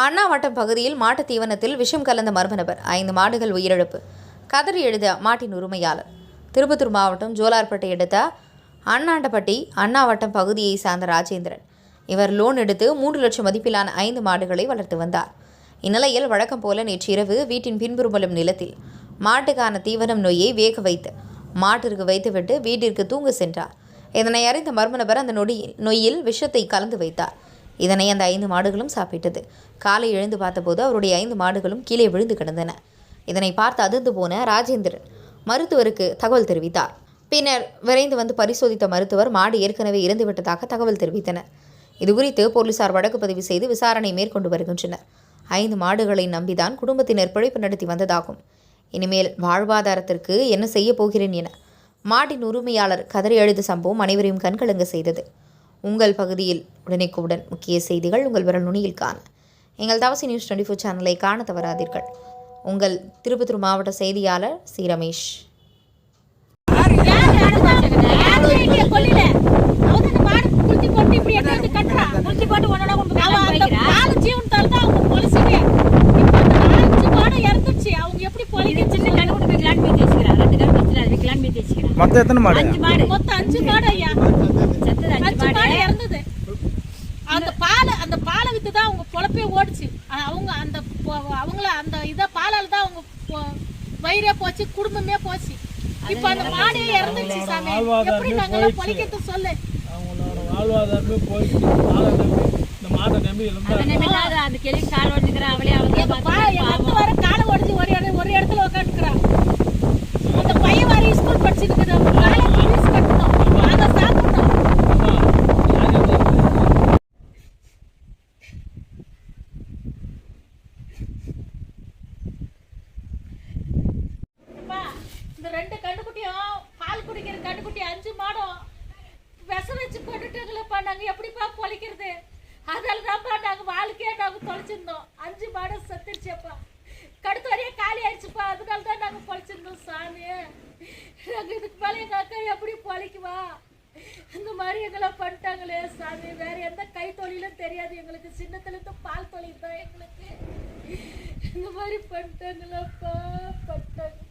அண்ணாவட்டம் பகுதியில் மாட்டுத் தீவனத்தில் விஷம் கலந்த மர்ம நபர், 5 மாடுகள் உயிரிழப்பு. கதறி எழுத மாட்டின் உரிமையாளர். திருப்பத்தூர் மாவட்டம் ஜோலார்பேட்டை அடுத்த அண்ணாண்டப்பட்டி அண்ணாவட்டம் பகுதியை சார்ந்த ராஜேந்திரன். இவர் லோன் எடுத்து 3 லட்சம் மதிப்பிலான 5 மாடுகளை வளர்த்து வந்தார். இந்நிலையில் வழக்கம் போல நேற்று இரவு வீட்டின் பின்புறம் நிலத்தில் மாட்டுக்கான தீவனம் நோயை வேக வைத்து மாட்டிற்கு வைத்துவிட்டு வீட்டிற்கு தூங்க சென்றார். இதனை அறிந்த மர்ம நபர் அந்த நொய்யில் விஷத்தை கலந்து வைத்தார். இதனை அந்த 5 மாடுகளும் சாப்பிட்டது. காலை எழுந்து பார்த்தபோது அவருடைய 5 மாடுகளும் கீழே விழுந்து கிடந்தன. இதனை பார்த்து அதிர்ந்து போன ராஜேந்திரன் மருத்துவருக்கு தகவல் தெரிவித்தார். பின்னர் விரைந்து வந்து பரிசோதித்த மருத்துவர் மாடு ஏற்கனவே இறந்துவிட்டதாக தகவல் தெரிவித்தனர். இதுகுறித்து போலீசார் வழக்கு பதிவு செய்து விசாரணை மேற்கொண்டு வருகின்றனர். 5 மாடுகளை நம்பிதான் குடும்பத்தினர் பிழைப்பு நடத்தி வந்ததாகும். இனிமேல் வாழ்வாதாரத்திற்கு என்ன செய்ய போகிறேன் என மாட்டின் உரிமையாளர் கதறி எழுத சம்பவம் அனைவரையும் கண்கலங்க செய்தது. உங்கள் பகுதியில் உடனுக்குடன் முக்கிய செய்திகள் உங்கள் விரல் நுனியில் காண எங்கள் தவசி நியூஸ் 24 சேனலை காண தவறாதீர்கள். உங்கள் திருப்பத்தூர் மாவட்ட செய்தியாளர் சி. ரமேஷ். மொத்தம் எத்தனை மாடு? 5 மாடு ஐயா. 5 மாடு இறந்தது. அந்த பாலை வித்து தான் அவங்க பொழப்பே ஓடுச்சு. அவங்கள அந்த பாலால தான் அவங்க வயிறே போச்சு, குடும்பமே போச்சு. இப்ப அந்த மாடே இறந்துச்சு சாமி. எப்படி நாங்க பொழைக்கிறது சொல்லு? அவங்களோட வாழ்வாதாரமே போயிடுச்சு. இந்த மாட்டை நம்பி இருந்தாங்க. அந்த கிளி கால் ஓடிக்கிறா அவளே வர காலை உடஞ்சி ஒரு இடத்துல உட்காந்துக்கிறா. அந்த பையன் வர ஸ்கூல் படிச்சுட்டு காலை ஃபீஸ் கட்டணும், அதை சாப்பிடணும். இந்த 2 கண்டுக்குட்டியும் பால் குடிக்கிற கண்டுக்குட்டி 5 மாடும் விஷம் வச்சு கொண்டுட்டாங்களப்பா. நாங்க எப்படிப்பா பொழைக்கிறது? அதனால தான்ப்பா நாங்க வாழ்க்கையே நாங்க தொலைச்சிருந்தோம். 5 மாடும் செத்துருச்சப்பா. கடுத்து வரையே காலி ஆயிடுச்சுப்பா. அதனால தான் நாங்க பொழைச்சிருந்தோம் சாமி. நாங்க இதுக்கு மேலே எங்க அக்கா எப்படி பொழைக்குவா? இந்த மாதிரி எங்களை பண்ணிட்டாங்களே சாமி. வேற எந்த கை தொழிலும் தெரியாது எங்களுக்கு. சின்னத்துல இருந்து பால் தொழில் தான் எங்களுக்கு. இந்த மாதிரி பண்ணிட்டாங்களப்பா, பண்ணிட்டாங்க.